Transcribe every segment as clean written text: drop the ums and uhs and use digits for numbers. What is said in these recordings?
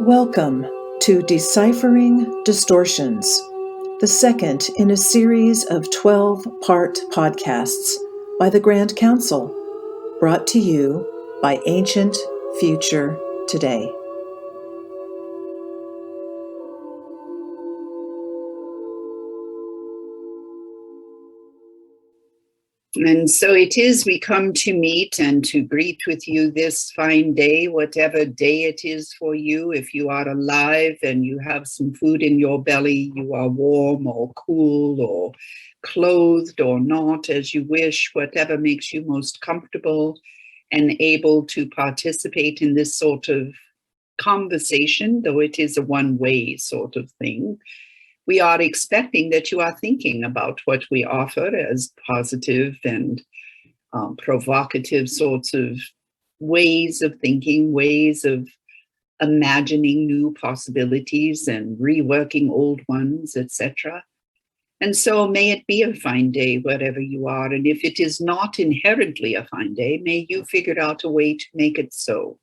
Welcome to Deciphering Distortions, the second in a series of 12-part podcasts by the Grand Council, brought to you by Ancient Future Today. And so it is we come to meet and to greet with you this fine day, whatever day it is for you. If you are alive and you have some food in your belly, you are warm or cool or clothed or not, as you wish, whatever makes you most comfortable and able to participate in this sort of conversation, though it is a one-way sort of thing. We are expecting that you are thinking about what we offer as positive and provocative sorts of ways of thinking, ways of imagining new possibilities and reworking old ones, etc. And so may it be a fine day wherever you are. And if it is not inherently a fine day, may you figure out a way to make it so.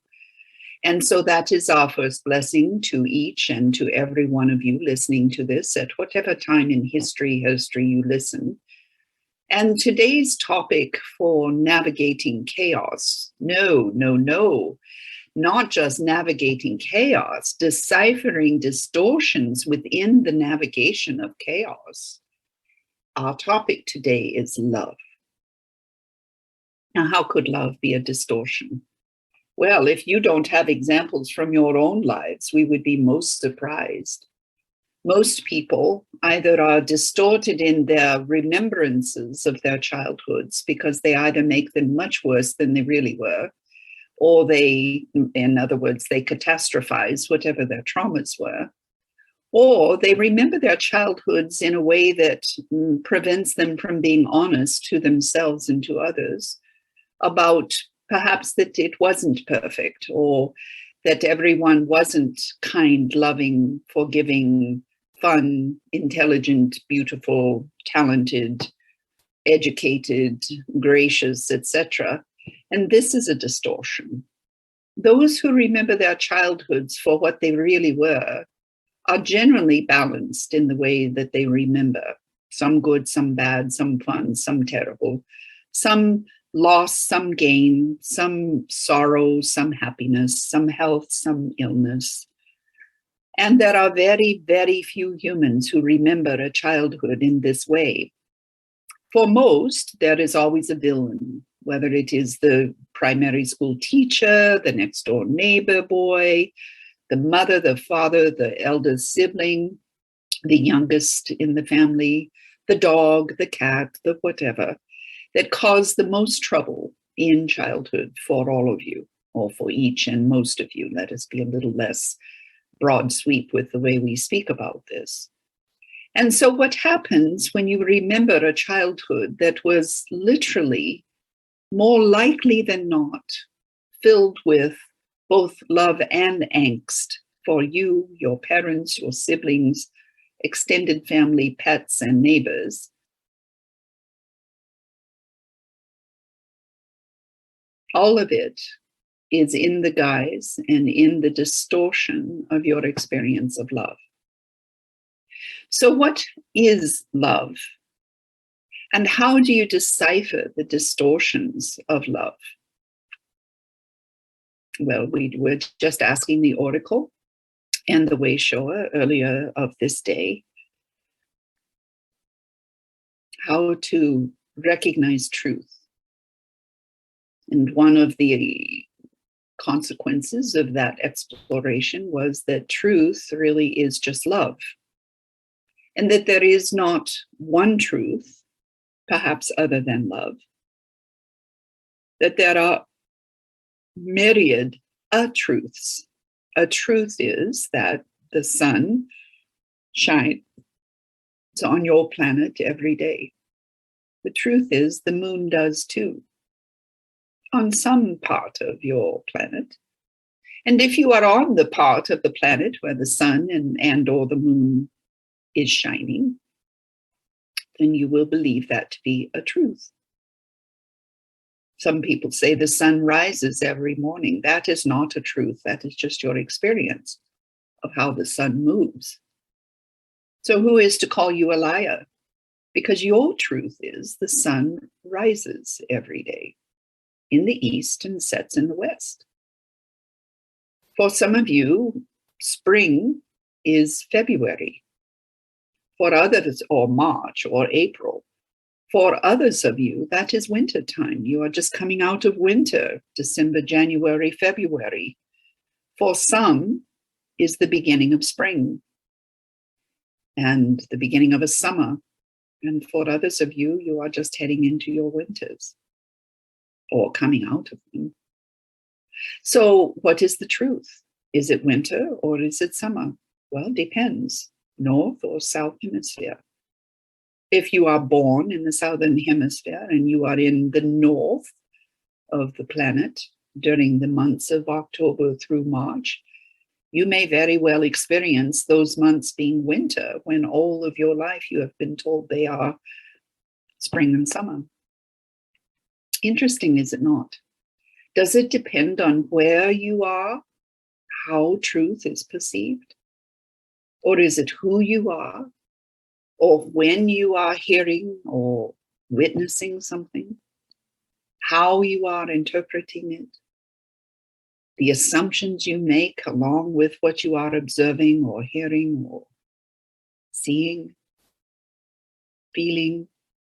And so that is our first blessing to each and to every one of you listening to this at whatever time in history you listen. And today's topic for navigating chaos, no, not just navigating chaos, deciphering distortions within the navigation of chaos. Our topic today is love. Now, how could love be a distortion? Well, if you don't have examples from your own lives, we would be most surprised. Most people either are distorted in their remembrances of their childhoods because they either make them much worse than they really were, or they, in other words, they catastrophize whatever their traumas were, or they remember their childhoods in a way that prevents them from being honest to themselves and to others about perhaps that it wasn't perfect, or that everyone wasn't kind, loving, forgiving, fun, intelligent, beautiful, talented, educated, gracious, etc. And this is a distortion. Those who remember their childhoods for what they really were are generally balanced in the way that they remember. Some good, some bad, some fun, some terrible, some loss, some gain, some sorrow, some happiness, some health, some illness. And there are very, very few humans who remember a childhood in this way. For most, there is always a villain, whether it is the primary school teacher, the next door neighbor boy, the mother, the father, the eldest sibling, the youngest in the family, the dog, the cat, the whatever, that caused the most trouble in childhood for all of you, or for each and most of you. Let us be a little less broad sweep with the way we speak about this. And so what happens when you remember a childhood that was literally, more likely than not, filled with both love and angst for you, your parents, your siblings, extended family, pets, and neighbors, all of it is in the guise and in the distortion of your experience of love. So what is love? And how do you decipher the distortions of love? Well, we were just asking the oracle and the way shower earlier of this day how to recognize truth. And one of the consequences of that exploration was that truth really is just love. And that there is not one truth, perhaps other than love. That there are myriad truths. A truth is that the sun shines on your planet every day. The truth is the moon does too, on some part of your planet. And if you are on the part of the planet where the sun and or the moon is shining, then you will believe that to be a truth. Some people say the sun rises every morning. That is not a truth. That is just your experience. of how the sun moves. So who is to call you a liar? Because your truth is the sun rises every day in the east and sets in the west. For some of you, spring is February. For others, or March or April. For others of you, that is winter time. You are just coming out of winter, December, January, February. For some is the beginning of spring and the beginning of a summer. And for others of you, you are just heading into your winters or coming out of them. So what is the truth? Is it winter or is it summer? Well, depends, north or south hemisphere. If you are born in the southern hemisphere and you are in the north of the planet during the months of October through March, you may very well experience those months being winter when all of your life you have been told they are spring and summer. Interesting, is it not? Does it depend on where you are, how truth is perceived? Or is it who you are? Or when you are hearing or witnessing something, how you are interpreting it, the assumptions you make along with what you are observing or hearing or seeing, feeling,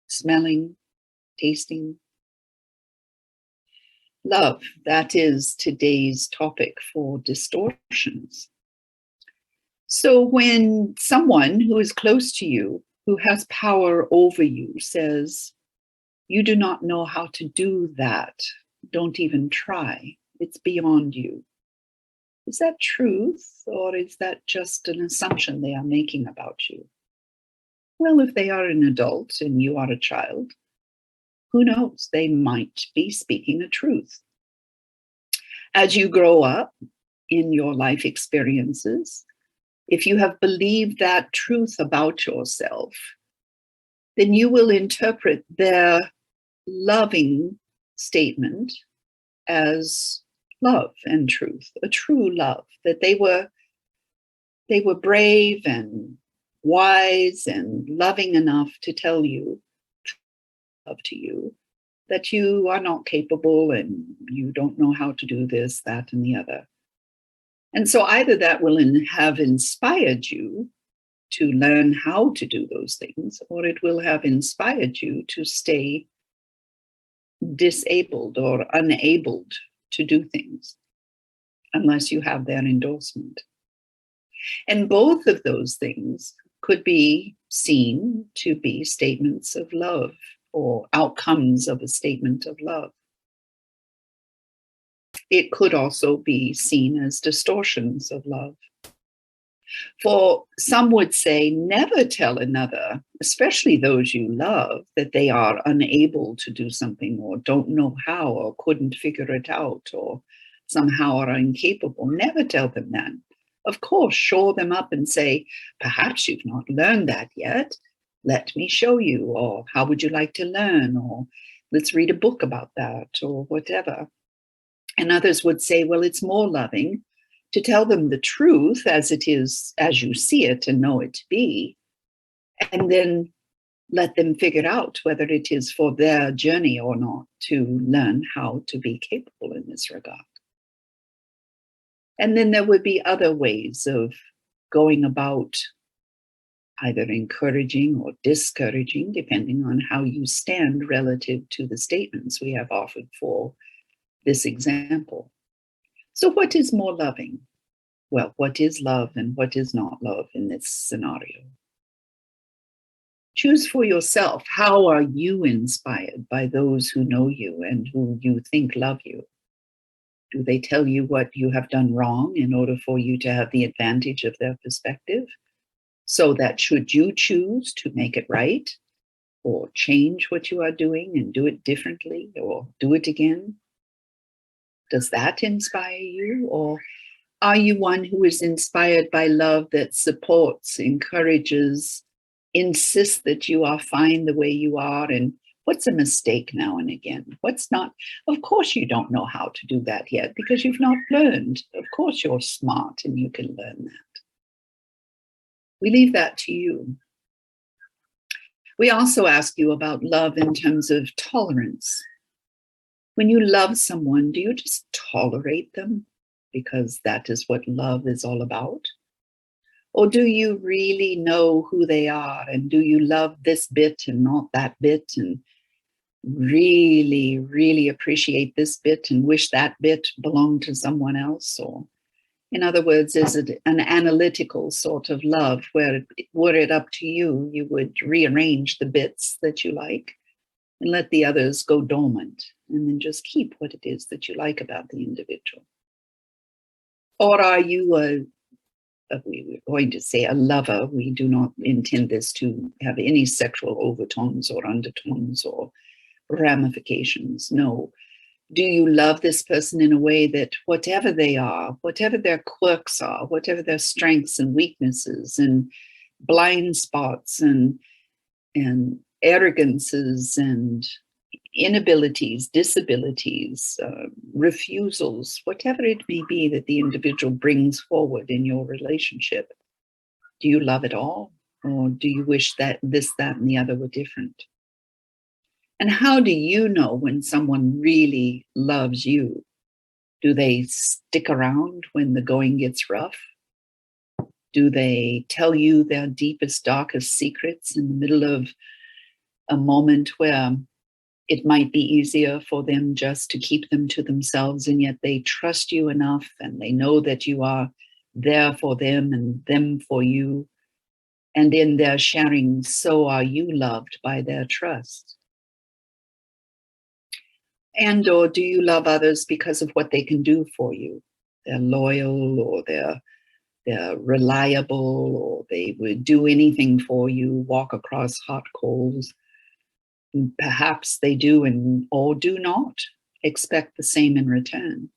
smelling, tasting. Love, that is today's topic for distortions. So when someone who is close to you, who has power over you, says, you do not know how to do that, don't even try, it's beyond you. Is that truth, or is that just an assumption they are making about you? Well, if they are an adult and you are a child, who knows? They might be speaking a truth. As you grow up in your life experiences, if you have believed that truth about yourself, then you will interpret their loving statement as love and truth, a true love, that they were brave and wise and loving enough to tell you, love to you, that you are not capable and you don't know how to do this, that, and the other. And so either that will have inspired you to learn how to do those things, or it will have inspired you to stay disabled or unable to do things unless you have their endorsement. And both of those things could be seen to be statements of love or outcomes of a statement of love. It could also be seen as distortions of love. For some would say, never tell another, especially those you love, that they are unable to do something or don't know how or couldn't figure it out or somehow are incapable. Never tell them that. Of course, shore them up and say, perhaps you've not learned that yet. Let me show you, or how would you like to learn, or let's read a book about that, or whatever. And others would say, well, it's more loving to tell them the truth as it is, as you see it and know it to be, and then let them figure out whether it is for their journey or not to learn how to be capable in this regard. And then there would be other ways of going about either encouraging or discouraging, depending on how you stand relative to the statements we have offered for this example. So what is more loving? Well, what is love and what is not love in this scenario? Choose for yourself. How are you inspired by those who know you and who you think love you? Do they tell you what you have done wrong in order for you to have the advantage of their perspective? So that should you choose to make it right or change what you are doing and do it differently or do it again, does that inspire you? Or are you one who is inspired by love that supports, encourages, insists that you are fine the way you are, and what's a mistake now and again? What's not? Of course you don't know how to do that yet because you've not learned. Of course you're smart and you can learn that. We leave that to you. We also ask you about love in terms of tolerance. When you love someone, do you just tolerate them because that is what love is all about? Or do you really know who they are, and do you love this bit and not that bit, and really, really appreciate this bit and wish that bit belonged to someone else? Or, in other words, is it an analytical sort of love where, were it up to you, you would rearrange the bits that you like and let the others go dormant, and then just keep what it is that you like about the individual? Or are you we were going to say a lover? We do not intend this to have any sexual overtones or undertones or ramifications. No. Do you love this person in a way that whatever they are, whatever their quirks are, whatever their strengths and weaknesses and blind spots and arrogances and inabilities, disabilities, refusals, whatever it may be that the individual brings forward in your relationship, do you love it all? Or do you wish that this, that, and the other were different? And how do you know when someone really loves you? Do they stick around when the going gets rough? Do they tell you their deepest, darkest secrets in the middle of a moment where it might be easier for them just to keep them to themselves, and yet they trust you enough and they know that you are there for them and them for you? And in their sharing, so are you loved by their trust? And or do you love others because of what they can do for you? They're loyal, or they're reliable, or they would do anything for you, walk across hot coals. Perhaps they do and or do not expect the same in return.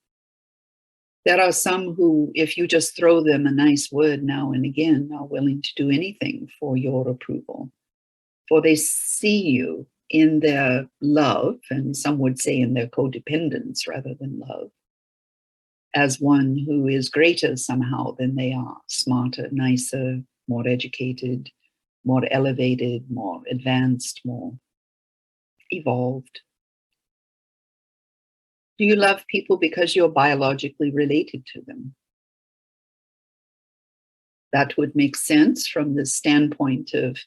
There are some who, if you just throw them a nice word now and again, are willing to do anything for your approval, for they see you in their love, and some would say in their codependence rather than love, as one who is greater somehow than they are, smarter, nicer, more educated, more elevated, more advanced, more evolved. Do you love people because you're biologically related to them? That would make sense from the standpoint of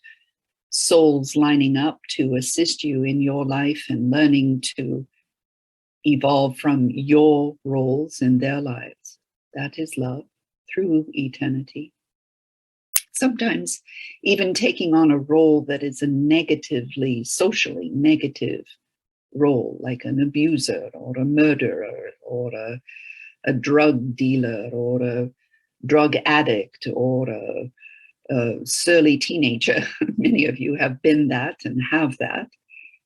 souls lining up to assist you in your life and learning to evolve from your roles in their lives. That is love through eternity. Sometimes even taking on a role that is a negatively, socially negative role, like an abuser or a murderer or a drug dealer or a drug addict or a surly teenager. Many of you have been that and have that.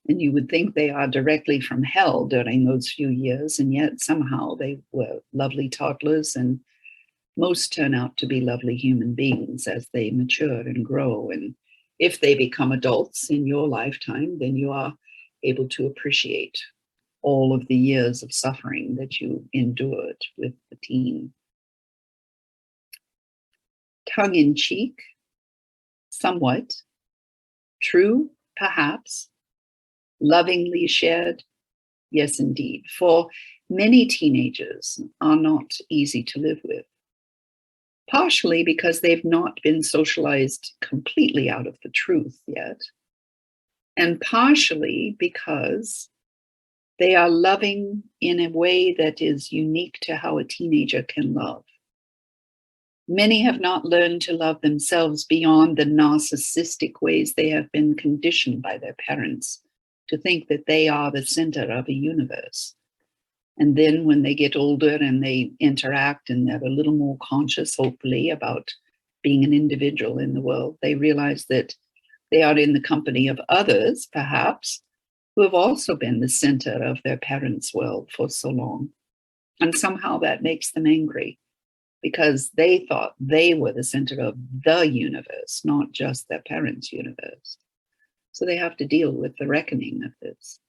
And you would think they are directly from hell during those few years, and yet somehow they were lovely toddlers, and most turn out to be lovely human beings as they mature and grow. And if they become adults in your lifetime, then you are able to appreciate all of the years of suffering that you endured with the teen. Tongue in cheek, somewhat. True, perhaps. Lovingly shared, yes, indeed. For many teenagers are not easy to live with, partially because they've not been socialized completely out of the truth yet, and partially because they are loving in a way that is unique to how a teenager can love. Many have not learned to love themselves beyond the narcissistic ways they have been conditioned by their parents to think that they are the center of a universe. And then when they get older and they interact and they're a little more conscious, hopefully, about being an individual in the world, they realize that they are in the company of others, perhaps, who have also been the center of their parents' world for so long. And somehow that makes them angry, because they thought they were the center of the universe, not just their parents' universe. So they have to deal with the reckoning of this.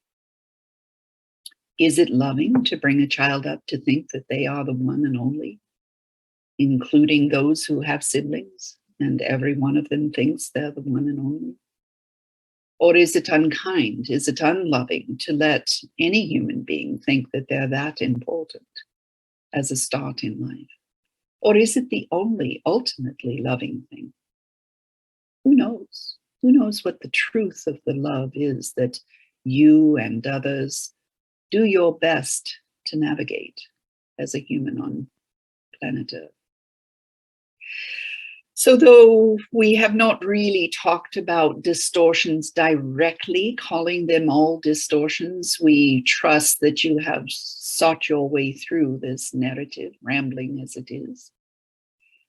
Is it loving to bring a child up to think that they are the one and only, including those who have siblings? and every one of them thinks they're the one and only? Or is it unkind? Is it unloving to let any human being think that they're that important as a start in life? Or is it the only ultimately loving thing? Who knows? Who knows what the truth of the love is that you and others do your best to navigate as a human on planet Earth? So though we have not really talked about distortions directly, calling them all distortions, we trust that you have sought your way through this narrative, rambling as it is,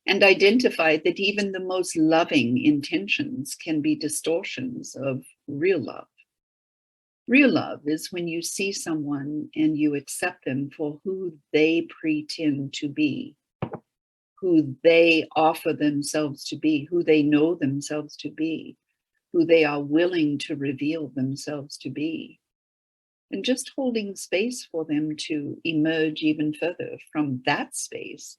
and identified that even the most loving intentions can be distortions of real love. Real love is when you see someone and you accept them for who they pretend to be, who they offer themselves to be, who they know themselves to be, who they are willing to reveal themselves to be, and just holding space for them to emerge even further from that space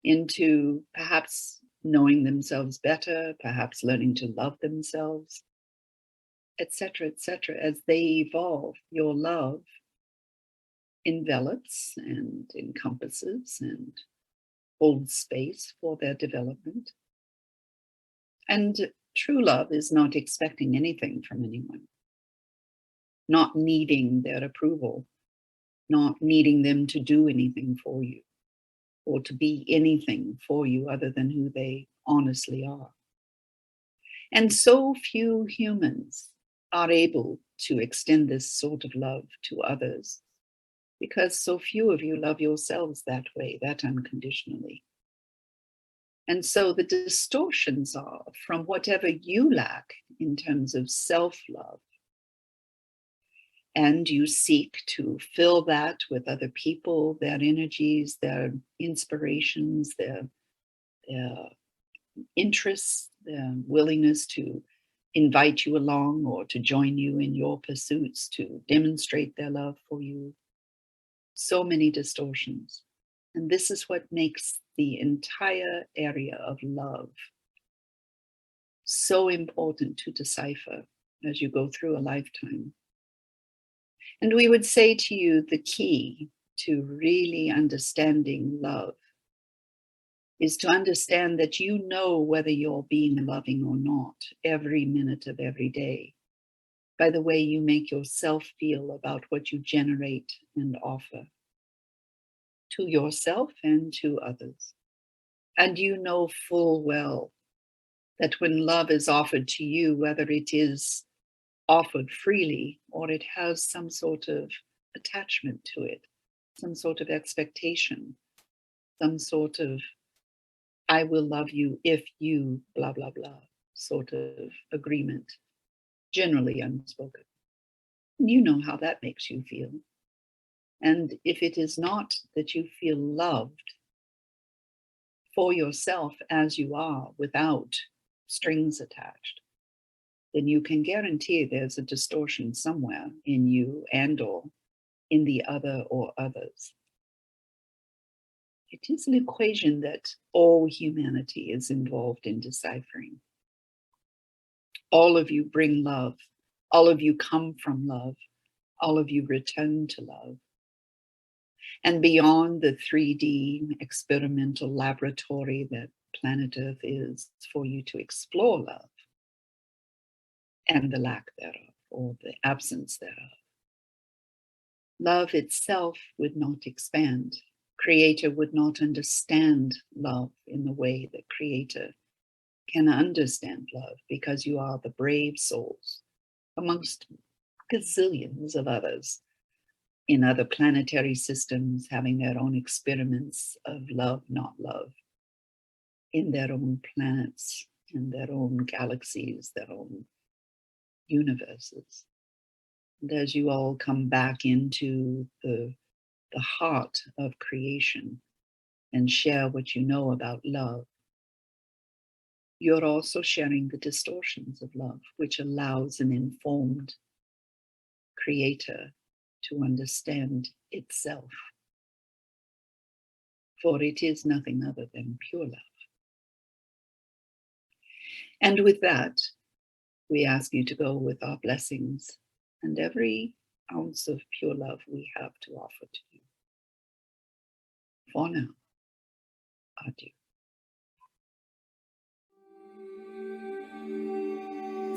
into perhaps knowing themselves better, perhaps learning to love themselves, etc., as they evolve. Your love envelops and encompasses and holds space for their development. And true love is not expecting anything from anyone, not needing their approval, not needing them to do anything for you or to be anything for you other than who they honestly are. And so few humans are able to extend this sort of love to others because so few of you love yourselves that way, that unconditionally. And so the distortions are from whatever you lack in terms of self-love. And you seek to fill that with other people, their energies, their inspirations, their interests, their willingness to invite you along or to join you in your pursuits, to demonstrate their love for you. So many distortions. And this is what makes the entire area of love so important to decipher as you go through a lifetime. And we would say to you, the key to really understanding love is to understand that you know whether you're being loving or not every minute of every day by the way you make yourself feel about what you generate and offer to yourself and to others. And you know full well that when love is offered to you, whether it is offered freely or it has some sort of attachment to it, some sort of expectation, some sort of I will love you if you blah, blah, blah sort of agreement, generally unspoken. You know how that makes you feel. And if it is not that you feel loved for yourself as you are without strings attached, then you can guarantee there's a distortion somewhere in you and or in the other or others. It is an equation that all humanity is involved in deciphering. All of you bring love. All of you come from love. All of you return to love. And beyond the 3D experimental laboratory that planet Earth is for you to explore love and the lack thereof or the absence thereof, love itself would not expand. Creator would not understand love in the way that Creator can understand love, because you are the brave souls amongst gazillions of others in other planetary systems having their own experiments of love, not love, in their own planets, in their own galaxies, their own universes. And as you all come back into the heart of creation and share what you know about love, you're also sharing the distortions of love, which allows an informed creator to understand itself. For it is nothing other than pure love. And with that, we ask you to go with our blessings and every ounce of pure love we have to offer to you. For now, adieu.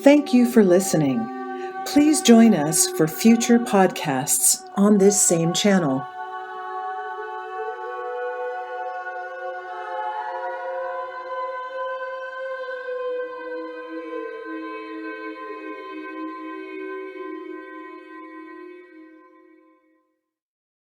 Thank you for listening. Please join us for future podcasts on this same channel.